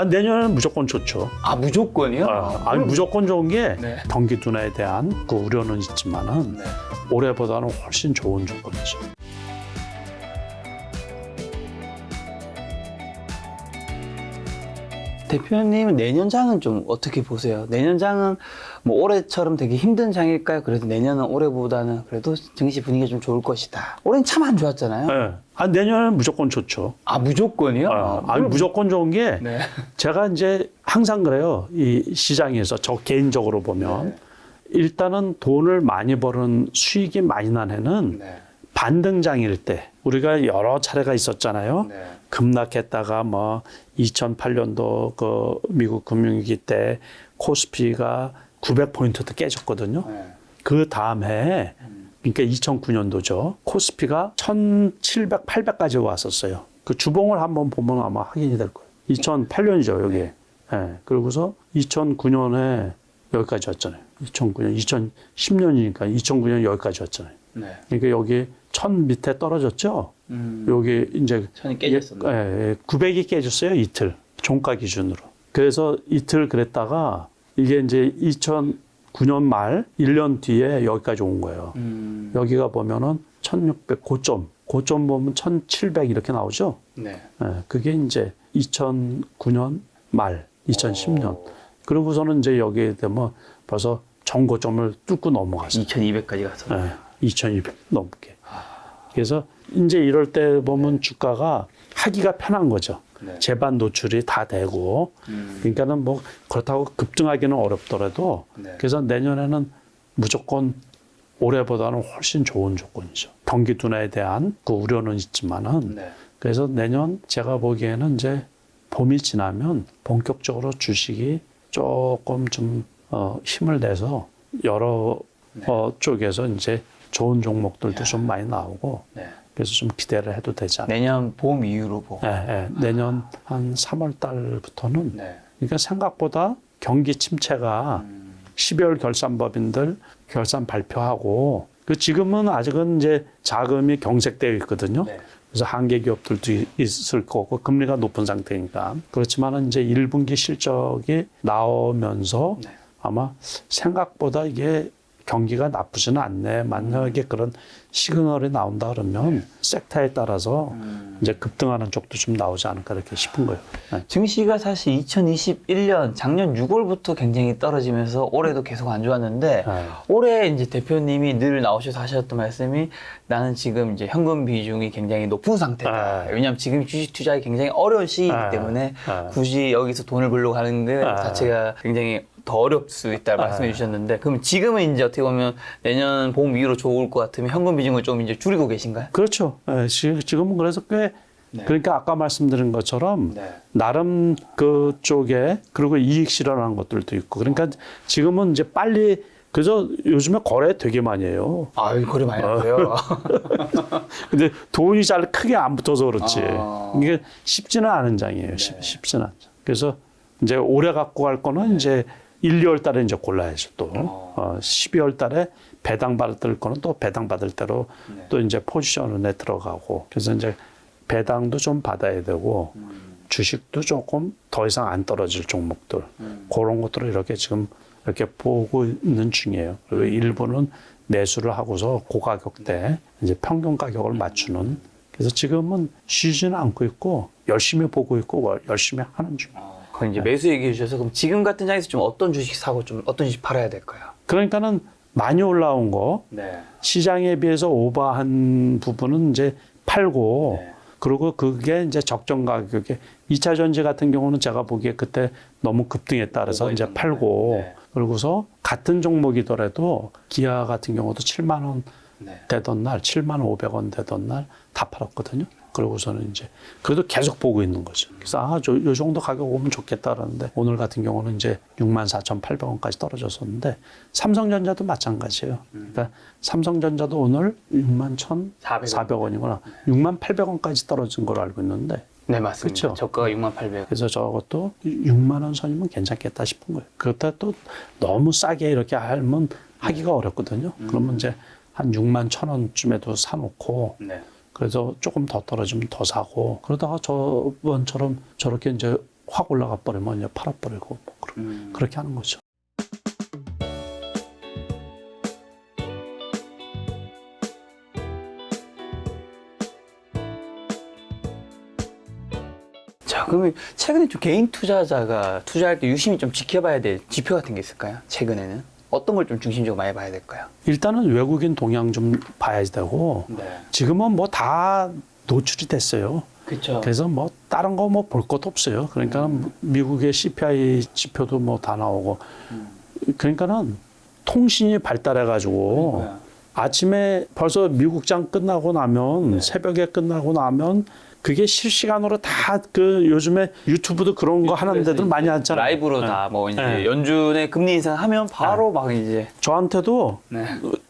내년에는 무조건 좋죠. 아, 무조건이요? 아니 무조건 좋은 게 네. 경기 둔화에 대한 그 우려는 있지만은 네. 올해보다는 훨씬 좋은 조건이죠. 대표님은 내년 장은 좀 어떻게 보세요? 내년 장은 뭐 올해처럼 되게 힘든 장일까요? 그래도 내년은 올해보다는 그래도 증시 분위기가 좀 좋을 것이다. 올해는 참 안 좋았잖아요. 네. 내년에는 무조건 좋죠. 아, 무조건이요? 무조건 좋은 게 네. 제가 이제 항상 그래요. 이 시장에서 저 개인적으로 보면 네. 일단은 돈을 많이 버는 수익이 많이 난 해는 네. 반등장일 때 우리가 여러 차례가 있었잖아요. 네. 급락했다가 뭐 2008년도 그 미국 금융위기 때 코스피가 900포인트도 깨졌거든요. 네. 그 다음 해에 그러니까 2009년도죠. 코스피가 1700, 800까지 왔었어요. 그 주봉을 한번 보면 아마 확인이 될 거예요. 2008년이죠, 여기. 네. 그러고서 2009년에 여기까지 왔잖아요. 2009년, 2010년이니까 2009년 여기까지 왔잖아요. 네. 그러니까 여기 1000 밑에 떨어졌죠. 여기 이제 천이 깨졌었나요? 예, 900이 깨졌어요, 이틀. 종가 기준으로. 그래서 이틀 그랬다가 이게 이제 2009년 말 1년 뒤에 여기까지 온 거예요. 여기가 보면은 1600 고점 보면 1700 이렇게 나오죠. 네. 예, 그게 이제 2009년 말 2010년. 그러고서는 이제 여기에 되면 벌써 정고점을 뚫고 넘어갔어요. 2200까지 갔어. 네, 2200 넘게. 그래서 이제 이럴 때 보면 주가가 하기가 편한 거죠. 네. 재반 노출이 다 되고. 그러니까는 뭐 그렇다고 급등하기는 어렵더라도. 네. 그래서 내년에는 무조건 올해보다는 훨씬 좋은 조건이죠. 경기 둔화에 대한 그 우려는 있지만은. 네. 그래서 내년 제가 보기에는 이제 봄이 지나면 본격적으로 주식이 조금 좀 힘을 내서 여러 쪽에서 이제 좋은 종목들도 좀 많이 나오고 네. 그래서 좀 기대를 해도 되지 않나. 내년 봄 이후로 보고. 내년 한 3월 달부터는 네. 그러니까 생각보다 경기 침체가 12월 결산법인들 결산 발표하고 그 지금은 아직은 이제 자금이 경색되어 있거든요. 네. 그래서 한계 기업들도 있을 거고 금리가 높은 상태니까 그렇지만은 이제 1분기 실적이 나오면서 네. 아마 생각보다 이게 경기가 나쁘지는 않네. 만약에 그런 시그널이 나온다 그러면 섹터에 따라서 이제 급등하는 쪽도 좀 나오지 않을까 이렇게 싶은 거예요. 네. 증시가 사실 2021년 작년 6월부터 굉장히 떨어지면서 올해도 계속 안 좋았는데 네. 올해 이제 대표님이 늘 나오셔서 하셨던 말씀이 나는 지금 이제 현금 비중이 굉장히 높은 상태다. 네. 왜냐하면 지금 주식 투자가 굉장히 어려운 시기이기 네. 때문에 네. 굳이 여기서 돈을 벌려고 하는 데 자체가 굉장히 더 어려울 수 있다 말씀해 주셨는데 그럼 지금은 이제 어떻게 보면 내년 봄 이후로 좋을 것 같으면 현금 비중을 좀 이제 줄이고 계신가요? 그렇죠. 네, 지금은 그래서 꽤 네. 그러니까 아까 말씀드린 것처럼 네. 나름 그쪽에 그리고 이익 실현하는 것들도 있고 그러니까 지금은 이제 빨리 그저 요즘에 거래 되게 많이 해요. 아, 거리 많이 나고요. 근데 돈이 잘 크게 안 붙어서 그렇지. 아. 이게 쉽지는 않은 장이에요. 쉽지는 않죠. 그래서 이제 올해 갖고 갈 거는 이제 1, 2월 달에 이제 골라야죠 또. 12월 달에 배당 받을 거는 또 배당 받을 대로 또 이제 포지션에 들어가고 그래서 이제 배당도 좀 받아야 되고 주식도 조금 더 이상 안 떨어질 종목들 그런 것들을 이렇게 지금 이렇게 보고 있는 중이에요. 그리고 일부는 매수를 하고서 고가격대 이제 평균 가격을 맞추는 그래서 지금은 쉬지는 않고 있고 열심히 보고 있고 열심히 하는 중이에요. 그럼 이제 매수 얘기해 주셔서 그럼 지금 같은 장에서 좀 어떤 주식 사고 좀 어떤 주식 팔아야 될까요? 그러니까는 많이 올라온 거 네. 시장에 비해서 오버한 부분은 이제 팔고 네. 그리고 그게 이제 적정 가격에 2차 전지 같은 경우는 제가 보기에 그때 너무 급등했다 그래서 이제 팔고 네. 그러고서 같은 종목이더라도 기아 같은 경우도 7만 원 네. 되던 날 7만 500원 되던 날 다 팔았거든요. 그러고서는 이제 그래도 계속 보고 있는 거죠. 그래서 요 정도 가격 오면 좋겠다 그러는데 오늘 같은 경우는 이제 64,800원까지 떨어졌었는데 삼성전자도 마찬가지예요. 그러니까 삼성전자도 오늘 61,400원이구나. 68,000원까지 떨어진 걸로 알고 있는데 네, 맞습니다. 그쵸? 저가가 68,000원. 그래서 저것도 6만 원 선이면 괜찮겠다 싶은 거예요. 그렇다 또 너무 싸게 이렇게 하면 하기가 어렵거든요. 그러면 이제 한 61,000원쯤에도 사놓고 네. 그래서 조금 더 떨어지면 더 사고 그러다가 저번처럼 저렇게 이제 확 올라가 버리면 이제 팔아버리고 뭐 그렇게 하는 거죠. 자, 그러면 최근에 좀 개인 투자자가 투자할 때 유심히 좀 지켜봐야 될 지표 같은 게 있을까요? 최근에는 어떤 걸 좀 중심적으로 많이 봐야 될까요? 일단은 외국인 동향 좀 봐야 되고 네. 지금은 뭐 다 노출이 됐어요. 그렇죠. 그래서 뭐 다른 거 뭐 볼 것도 없어요. 그러니까 미국의 CPI 지표도 뭐 다 나오고 그러니까는 통신이 발달해 가지고 아침에 벌써 미국장 끝나고 나면 새벽에 끝나고 나면 그게 실시간으로 다 그 요즘에 유튜브도 그런 거 하는 데들 많이 하잖아요. 라이브로 네. 다 뭐 이제 네. 연준의 금리 인상하면 바로 막 이제 저한테도 네.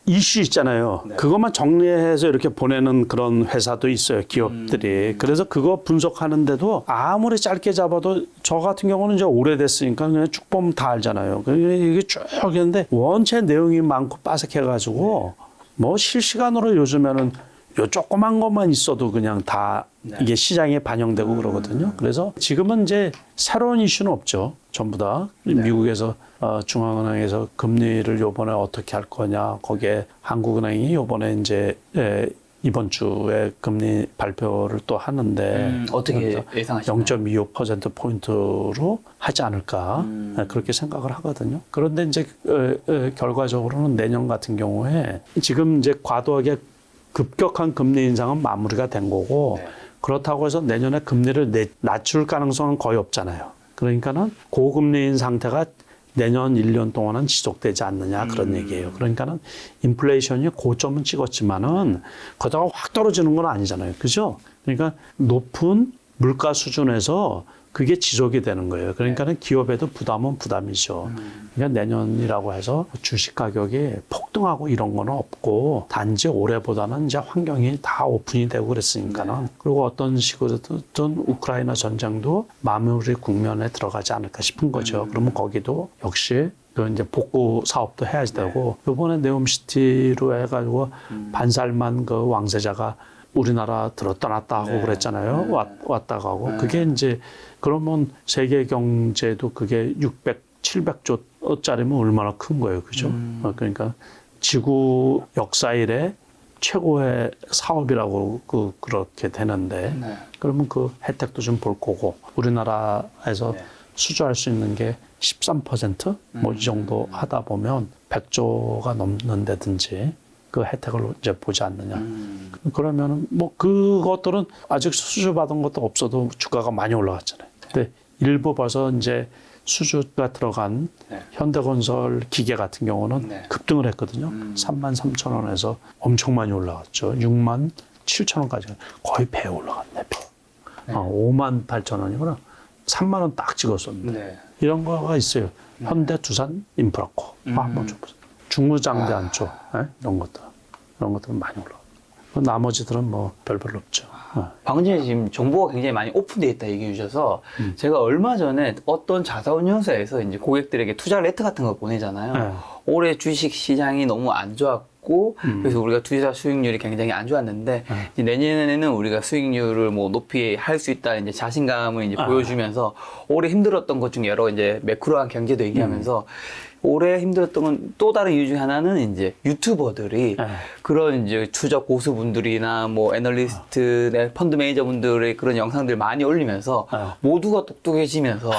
이슈 있잖아요. 네. 그것만 정리해서 이렇게 보내는 그런 회사도 있어요. 기업들이. 그래서 그거 분석하는데도 아무리 짧게 잡아도 저 같은 경우는 이제 오래됐으니까 그냥 쭉 보면 다 알잖아요. 이게 쭉 했는데 원체 내용이 많고 빠삭해가지고 뭐 실시간으로 요즘에는 요 조그만 것만 있어도 그냥 다 이게 시장에 반영되고 그러거든요. 그래서 지금은 이제 새로운 이슈는 없죠. 전부 다 미국에서 중앙은행에서 금리를 요번에 어떻게 할 거냐. 거기에 한국은행이 요번에 이제 이번 주에 금리 발표를 또 하는데 어떻게 예상하시나요? 0.25%포인트로 하지 않을까 그렇게 생각을 하거든요. 그런데 이제 결과적으로는 내년 같은 경우에 지금 이제 과도하게 급격한 금리 인상은 마무리가 된 거고 그렇다고 해서 내년에 금리를 낮출 가능성은 거의 없잖아요. 그러니까는 고금리인 상태가 내년 1년 동안은 지속되지 않느냐 그런 얘기예요. 그러니까는 인플레이션이 고점은 찍었지만은 거기다가 확 떨어지는 건 아니잖아요. 그죠? 그러니까 높은 물가 수준에서 그게 지속이 되는 거예요. 그러니까는 기업에도 부담은 부담이죠. 그러니까 내년이라고 해서 주식 가격이 폭등하고 이런 거는 없고 단지 올해보다는 이제 환경이 다 오픈이 되고 그랬으니까는 그리고 어떤 식으로든 우크라이나 전쟁도 마무리 국면에 들어가지 않을까 싶은 거죠. 그러면 거기도 역시 그 이제 복구 사업도 해야지 되고 이번에 네옴시티로 해가지고 반살만 그 왕세자가 우리나라 떠났다 하고 그랬잖아요. 왔다 가고. 그게 이제 그러면 세계 경제도 그게 600, 700조짜리면 얼마나 큰 거예요. 그죠? 그러니까 지구 역사 이래 최고의 사업이라고 그렇게 되는데 그러면 그 혜택도 좀 볼 거고 우리나라에서 수주할 수 있는 게 13% 뭐 이 정도 하다 보면 100조가 넘는다든지 그 혜택을 이제 보지 않느냐. 그러면은 뭐 그것들은 아직 수주 받은 것도 없어도 주가가 많이 올라갔잖아요. 근데 일부 벌써 이제 수주가 들어간 현대건설 기계 같은 경우는 급등을 했거든요. 33,000원에서 엄청 많이 올라갔죠. 67,000원까지 거의 배 올라갔네. 배. 58,000원이구나. 3만 원 딱 찍었었는데 이런 거가 있어요. 현대, 두산, 인프라코. 한번 좀 보세요. 중무장대 안쪽 이런 것들은 많이 올라가. 나머지들은 뭐 별로 없죠. 방금 전에 지금 정보가 굉장히 많이 오픈되어 있다 얘기해 주셔서 제가 얼마 전에 어떤 자사운용사에서 이제 고객들에게 투자 레터 같은 거 보내잖아요. 올해 주식 시장이 너무 안 좋았고 그래서 우리가 투자 수익률이 굉장히 안 좋았는데 이제 내년에는 우리가 수익률을 뭐 높이 할 수 있다는 이제 자신감을 이제 보여주면서 올해 힘들었던 것 중에 여러 이제 매크로한 경제도 얘기하면서 올해 힘들었던 건 또 다른 이유 중에 하나는 이제 유튜버들이 그런 이제 투자 고수분들이나 뭐 애널리스트, 펀드 매니저분들의 그런 영상들 많이 올리면서 모두가 똑똑해지면서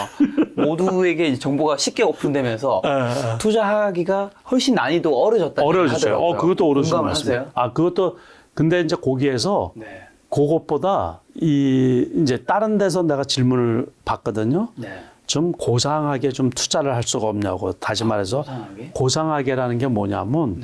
모두에게 이제 정보가 쉽게 오픈되면서 투자하기가 훨씬 난이도 어려졌다고 하더라고요. 그것도 어려운 공감하세요? 말씀이에요. 그것도 근데 이제 거기에서 그것보다 이제 다른 데서 내가 질문을 받거든요. 좀 고상하게 좀 투자를 할 수가 없냐고. 다시 말해서 고상하게라는 게 뭐냐면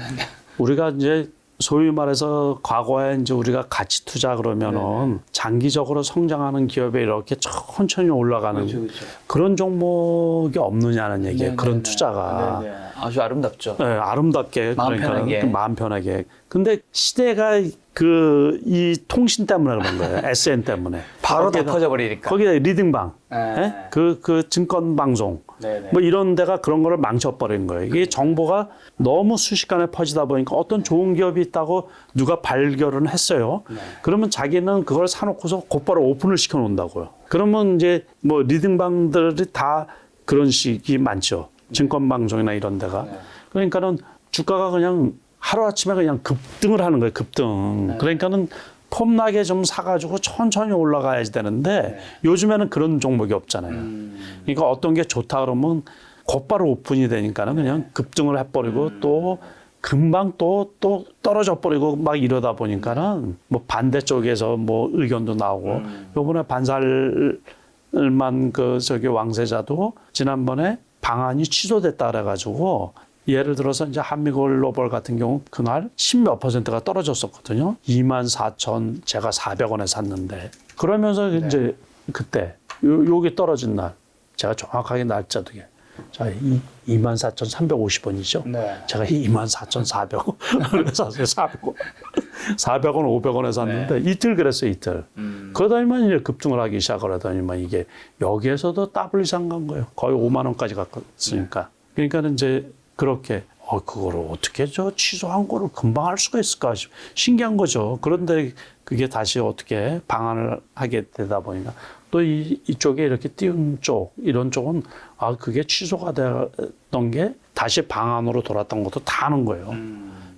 우리가 이제 소위 말해서 과거에 이제 우리가 가치 투자 그러면은 장기적으로 성장하는 기업에 이렇게 천천히 올라가는 그런 종목이 없느냐는 얘기예요. 그런 투자가. 아주 아름답죠. 네, 아름답게 마음 그러니까 편하게. 마음 편하게. 근데 시대가 이 통신 때문에 그런 거예요. SN 때문에. 바로 다 퍼져버리니까. 거기다 리딩방, 네. 그 증권 방송, 네네. 뭐 이런 데가 그런 거를 망쳐버린 거예요. 이게 정보가 너무 순식간에 퍼지다 보니까 어떤 좋은 기업이 있다고 누가 발견을 했어요. 네. 그러면 자기는 그걸 사놓고서 곧바로 오픈을 시켜 놓는다고요. 그러면 이제 뭐 리딩방들이 다 그런 식이 많죠. 증권 방송이나 이런 데가. 네. 그러니까는 주가가 그냥 하루아침에 그냥 급등을 하는 거예요. 급등. 네. 그러니까는 폼나게 좀 사가지고 천천히 올라가야지 되는데 요즘에는 그런 종목이 없잖아요. 그러니까 어떤 게 좋다 그러면 곧바로 오픈이 되니까는 그냥 급등을 해버리고 또 금방 또 떨어져 버리고 막 이러다 보니까는 뭐 반대쪽에서 뭐 의견도 나오고 요번에 반살만 저기 왕세자도 지난번에 방안이 취소됐다 그래가지고 예를 들어서 이제 한미글로벌 같은 경우 그날 10몇 %가 떨어졌었거든요. 24,000 제가 400원에 샀는데 그러면서 이제 그때 요게 떨어진 날 제가 정확하게 날짜도 자 24,350원이죠. 네. 제가 24,400원 샀어요. 400원. 400원, 500원에 샀는데 이틀 그랬어요. 이틀. 그러다니만 이제 급등을 하기 시작을 하더니만 이게 여기에서도 더블 이상 간 거예요. 거의 5만 원까지 갔으니까. 그러니까 이제 그렇게 그거를 어떻게 취소한 거를 금방 할 수가 있을까 신기한 거죠. 그런데 그게 다시 어떻게 방안을 하게 되다 보니까 또 이쪽에 이렇게 띄운 쪽 이런 쪽은 그게 취소가 됐던 게 다시 방안으로 돌았던 것도 다 아는 거예요.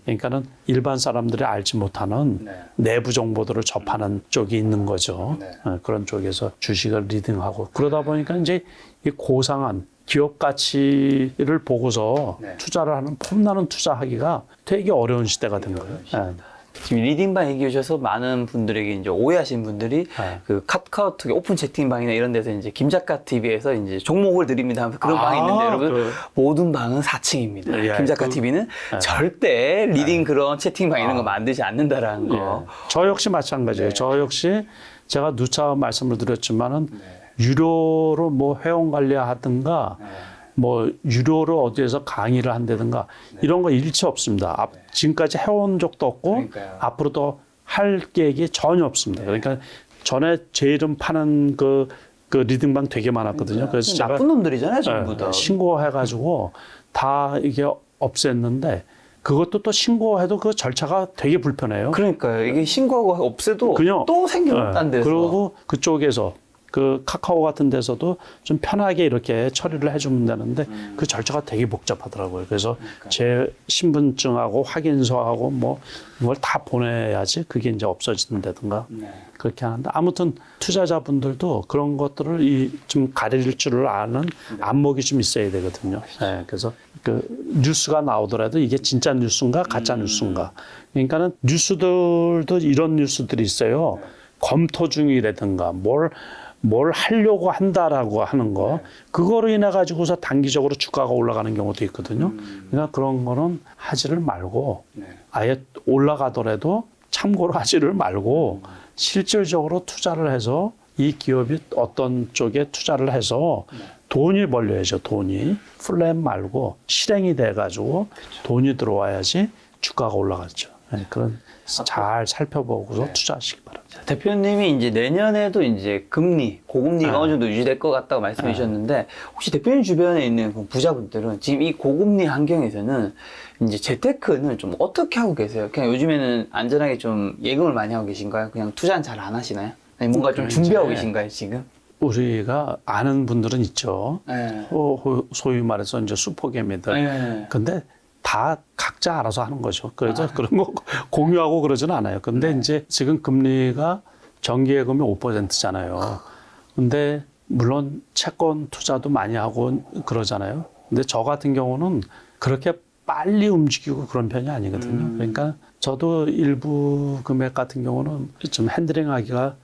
그러니까는 일반 사람들이 알지 못하는 내부 정보들을 접하는 쪽이 있는 거죠. 그런 쪽에서 주식을 리딩하고 그러다 보니까 이제 이 고상한 기업 가치를 보고서 투자를 하는 폼나는 투자하기가 되게 어려운 시대가 된 거예요. 지금 리딩방 얘기해 주셔서 많은 분들에게 이제 오해하신 분들이 그 카카오톡 오픈 채팅방이나 이런 데서 이제 김 작가 TV에서 이제 종목을 드립니다 하면서 그런 방이 있는데 여러분 모든 방은 4층입니다. 김 작가 TV는 절대 리딩 그런 채팅방 이런 거 만들지 않는다라는 거. 저 역시 마찬가지예요. 저 역시 제가 누차 말씀을 드렸지만은 유료로 뭐 회원 관리하든가 뭐 유료로 어디에서 강의를 한다든가 이런 거 일체 없습니다. 지금까지 해온 적도 없고 그러니까요. 앞으로도 할 계획이 전혀 없습니다. 그러니까 전에 제 이름 파는 그 리딩방 되게 많았거든요. 그래서 제가 나쁜 놈들이잖아요, 전부 다. 신고해가지고 다 이게 없앴는데 그것도 또 신고해도 그 절차가 되게 불편해요. 그러니까요. 이게 신고하고 없애도 그냥, 또 생겨난 데서. 그리고 그쪽에서 그 카카오 같은 데서도 좀 편하게 이렇게 처리를 해주면 되는데 그 절차가 되게 복잡하더라고요. 그래서 제 신분증하고 확인서하고 뭐 이걸 다 보내야지 그게 이제 없어진다든가 그렇게 하는데 아무튼 투자자분들도 그런 것들을 좀 가릴 줄을 아는 안목이 좀 있어야 되거든요. 그래서 그 뉴스가 나오더라도 이게 진짜 뉴스인가 가짜 뉴스인가. 그러니까는 뉴스들도 이런 뉴스들이 있어요. 검토 중이라든가 뭘 하려고 한다라고 하는 거 그거로 인해 가지고서 단기적으로 주가가 올라가는 경우도 있거든요. 그러니까 그런 거는 하지를 말고 아예 올라가더라도 참고로 하지를 말고 실질적으로 투자를 해서 이 기업이 어떤 쪽에 투자를 해서 돈이 벌려야죠. 돈이 플랜 말고 실행이 돼 가지고 돈이 들어와야지 주가가 올라가죠. 그런 잘 살펴보고서 투자하시기 바랍니다. 대표님이 이제 내년에도 이제 고금리가 어느 정도 유지될 것 같다고 말씀해 주셨는데 혹시 대표님 주변에 있는 부자분들은 지금 이 고금리 환경에서는 이제 재테크는 좀 어떻게 하고 계세요? 그냥 요즘에는 안전하게 좀 예금을 많이 하고 계신가요? 그냥 투자는 잘 안 하시나요? 아니 뭔가 좀 준비하고 계신가요, 지금? 우리가 아는 분들은 있죠. 소위 말해서 이제 슈퍼개미들. 근데 다 각자 알아서 하는 거죠. 그래서 그런 거 공유하고 그러지는 않아요. 근데 이제 지금 금리가 정기예금이 5%잖아요. 근데 물론 채권 투자도 많이 하고 그러잖아요. 근데 저 같은 경우는 그렇게 빨리 움직이고 그런 편이 아니거든요. 그러니까 저도 일부 금액 같은 경우는 좀 핸들링하기가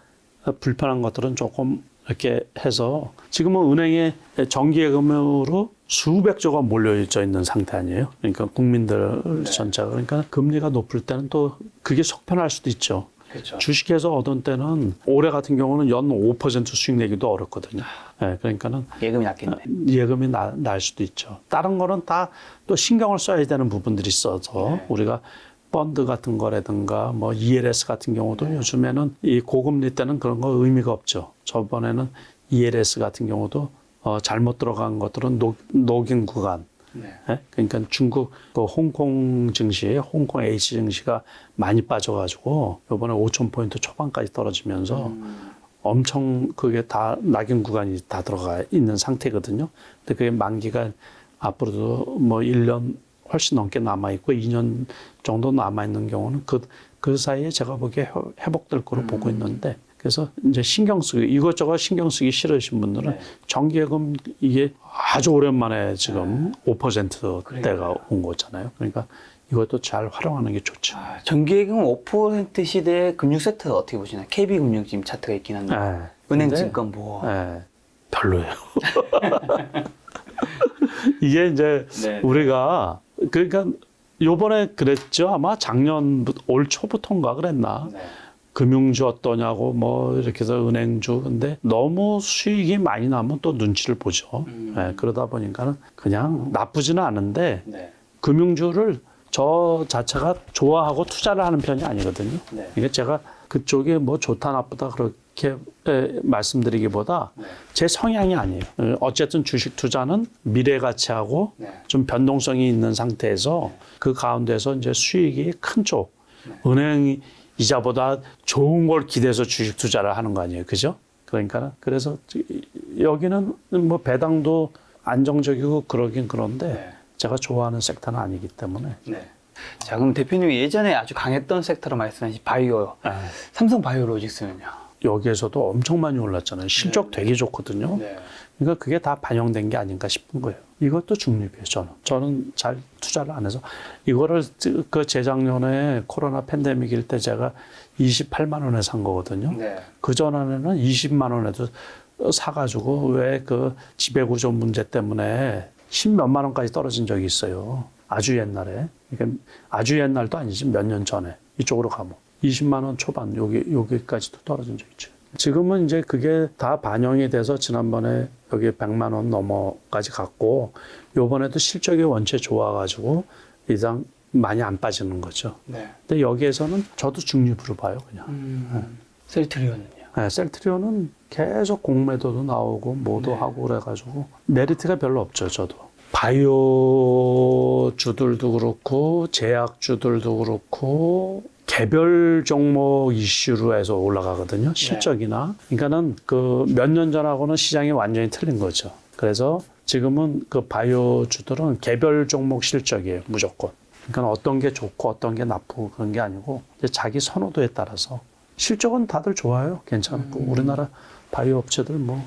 불편한 것들은 조금 이렇게 해서 지금은 은행에 정기예금으로 수백조가 몰려져 있는 상태 아니에요. 그러니까 국민들 전체가. 그러니까 금리가 높을 때는 또 그게 속편할 수도 있죠. 그렇죠. 주식에서 얻은 때는 올해 같은 경우는 연 5% 수익 내기도 어렵거든요. 그러니까는 예금이 낫겠네. 예금이 날 수도 있죠. 다른 거는 다 또 신경을 써야 되는 부분들이 있어서 우리가 펀드 같은 거라든가 뭐 ELS 같은 경우도 요즘에는 이 고금리 때는 그런 거 의미가 없죠. 저번에는 ELS 같은 경우도 잘못 들어간 것들은 녹인 구간. 네. 예? 그러니까 중국 그 홍콩 증시, 홍콩 H 증시가 많이 빠져가지고 이번에 5,000포인트 초반까지 떨어지면서 엄청 그게 다 낙인 구간이 다 들어가 있는 상태거든요. 근데 그게 만기가 앞으로도 뭐 1년 훨씬 넘게 남아있고 2년 정도 남아있는 경우는 그 사이에 제가 보기에 회복될 거로 보고 있는데 그래서 이제 이것저것 신경 쓰기 싫으신 분들은 네. 정기예금 이게 아주 오랜만에 지금 5%대가 그러니까요. 온 거잖아요. 그러니까 이것도 잘 활용하는 게 좋죠. 정기예금 5% 시대의 금융 섹터 어떻게 보시나요? KB금융 지금 차트가 있긴 한데 은행, 근데, 증권보험. 별로예요. 이게 이제 네. 우리가 그러니까 요번에 그랬죠. 아마 올 초부터인가 그랬나. 네. 금융주 어떠냐고 뭐 이렇게 해서 은행주 근데 너무 수익이 많이 나면 또 눈치를 보죠. 그러다 보니까는 그냥 나쁘지는 않은데 네. 금융주를 저 자체가 좋아하고 투자를 하는 편이 아니거든요. 네. 이게 제가 그쪽에 뭐 좋다 나쁘다 그렇게 말씀드리기보다 네. 제 성향이 아니에요. 어쨌든 주식 투자는 미래 가치하고 네. 좀 변동성이 있는 상태에서 그 가운데서 이제 수익이 큰 쪽, 은행 이자보다 좋은 걸 기대해서 주식 투자를 하는 거 아니에요. 그죠? 그러니까 그래서 여기는 뭐 배당도 안정적이고 그러긴 그런데 네. 제가 좋아하는 섹터는 아니기 때문에. 네. 자, 그럼 대표님이 예전에 아주 강했던 섹터로 말씀하신 바이오, 삼성 바이오로직스는요? 여기에서도 엄청 많이 올랐잖아요. 실적 되게 좋거든요. 네. 그러니까 그게 다 반영된 게 아닌가 싶은 거예요. 이것도 중립이에요, 저는. 저는 잘 투자를 안 해서. 이거를 그 재작년에 코로나 팬데믹일 때 제가 28만 원에 산 거거든요. 네. 그 전에는 20만 원에도 사가지고 왜 그 지배구조 문제 때문에 10몇만 원까지 떨어진 적이 있어요. 아주 옛날에. 그러니까 아주 옛날도 아니지 몇 년 전에. 이쪽으로 가면. 20만 원 초반 여기까지도 떨어진 적 있죠. 지금은 이제 그게 다 반영이 돼서 지난번에 여기 100만 원 넘어까지 갔고 요번에도 실적이 원체 좋아가지고 이상 많이 안 빠지는 거죠. 네. 근데 여기에서는 저도 중립으로 봐요, 그냥. 셀트리온은요? 네, 셀트리온은 계속 공매도도 나오고 뭐도 하고 그래가지고 메리트가 별로 없죠, 저도. 바이오주들도 그렇고 제약주들도 그렇고 개별 종목 이슈로 해서 올라가거든요. 실적이나. 그러니까는 그 몇 년 전하고는 시장이 완전히 틀린 거죠. 그래서 지금은 그 바이오주들은 개별 종목 실적이에요, 무조건. 그러니까 어떤 게 좋고 어떤 게 나쁘고 그런 게 아니고 이제 자기 선호도에 따라서 실적은 다들 좋아요. 괜찮고 우리나라 바이오 업체들 뭐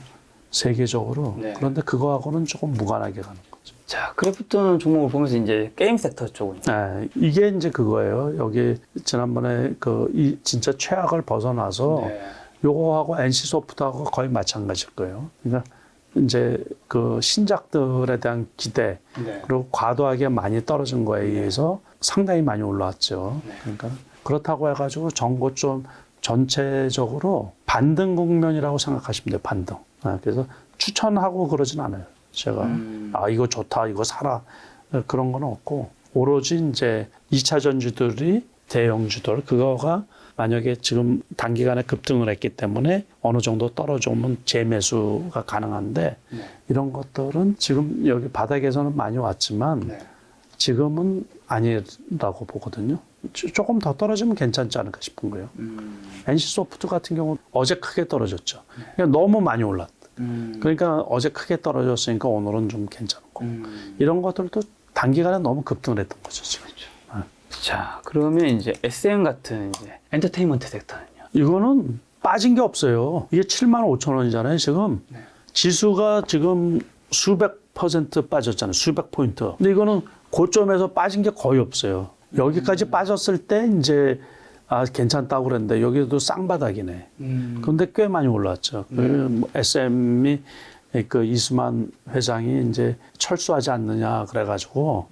세계적으로 네. 그런데 그거하고는 조금 무관하게 가는 거죠. 자, 그래프톤 종목을 보면서 이제 게임 섹터 쪽은 네, 이게 이제 그거예요. 여기 지난번에 진짜 최악을 벗어나서 요거하고 NC 소프트하고 거의 마찬가지일 거예요. 그러니까 이제 그 신작들에 대한 기대 그리고 과도하게 많이 떨어진 거에 의해서 상당히 많이 올라왔죠. 그러니까 그렇다고 해가지고 전고 좀 전체적으로 반등 국면이라고 생각하시면 돼요. 반등. 그래서 추천하고 그러진 않아요. 제가 이거 좋다, 이거 사라 그런 건 없고 오로지 이제 2차 전주들이 대형주들 그거가 만약에 지금 단기간에 급등을 했기 때문에 어느 정도 떨어져오면 재매수가 가능한데 이런 것들은 지금 여기 바닥에서는 많이 왔지만 지금은 아니라고 보거든요. 조금 더 떨어지면 괜찮지 않을까 싶은 거예요. NC소프트 같은 경우 어제 크게 떨어졌죠. 그러니까 너무 많이 올랐다. 그러니까 어제 크게 떨어졌으니까 오늘은 좀 괜찮고 이런 것들도 단기간에 너무 급등을 했던 거죠. 지금. 자, 그러면 이제 SM 같은 이제 엔터테인먼트 섹터는요? 이거는 빠진 게 없어요. 이게 7만 5천 원이잖아요. 지금 지수가 지금 수백 % 빠졌잖아요. 수백 포인트. 근데 이거는 고점에서 빠진 게 거의 없어요. 여기까지 빠졌을 때 이제 괜찮다고 그랬는데 여기도 쌍바닥이네. 그런데 꽤 많이 올랐죠. SM이 그 이수만 회장이 이제 철수하지 않느냐 그래가지고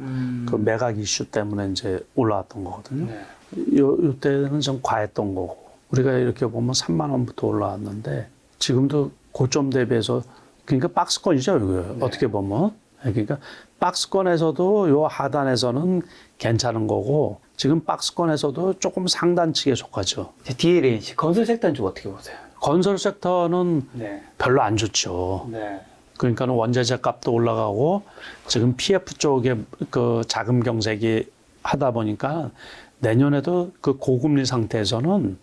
그 매각 이슈 때문에 이제 올라왔던 거거든요. 이때는 좀 과했던 거고 우리가 이렇게 보면 3만 원부터 올라왔는데 지금도 고점 대비해서 그러니까 박스권이죠. 이거 어떻게 보면 그러니까 박스권에서도 요 하단에서는 괜찮은 거고 지금 박스권에서도 조금 상단층에 속하죠. DLNC 건설 섹터는 좀 어떻게 보세요? 건설 섹터는 네. 별로 안 좋죠. 네. 그러니까 원자재 값도 올라가고 지금 PF 쪽에 그 자금 경색이 하다 보니까 내년에도 그 고금리 상태에서는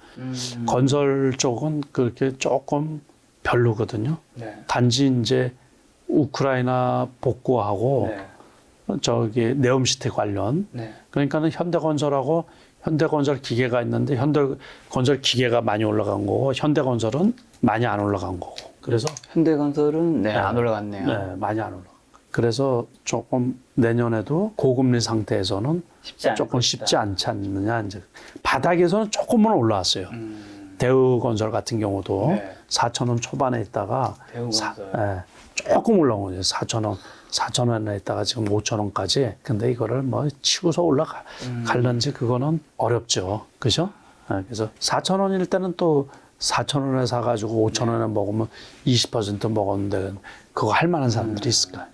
건설 쪽은 그렇게 조금 별로거든요. 네. 단지 이제 우크라이나 복구하고 저기 네옴시티 관련 네. 그러니까는 현대건설하고 현대건설 기계가 있는데 현대건설 기계가 많이 올라간 거고 현대건설은 많이 안 올라간 거고 그래서 현대건설은 안 올라갔네요. 네, 많이 안 올라. 그래서 조금 내년에도 고금리 상태에서는 조금 쉽지 않지 않느냐. 이제 바닥에서는 조금은 올라왔어요. 대우건설 같은 경우도 네. 4,000원 초반에 있다가 대우건설. 조금 올라온 거죠. 4,000원에 있다가 지금 5,000원까지. 근데 이거를 뭐 치고서 올라갈런지 그거는 어렵죠. 그죠? 그래서 4,000원일 때는 또 4,000원에 사가지고 5,000원에 먹으면 20% 먹었는데 그거 할 만한 사람들이 있을까요?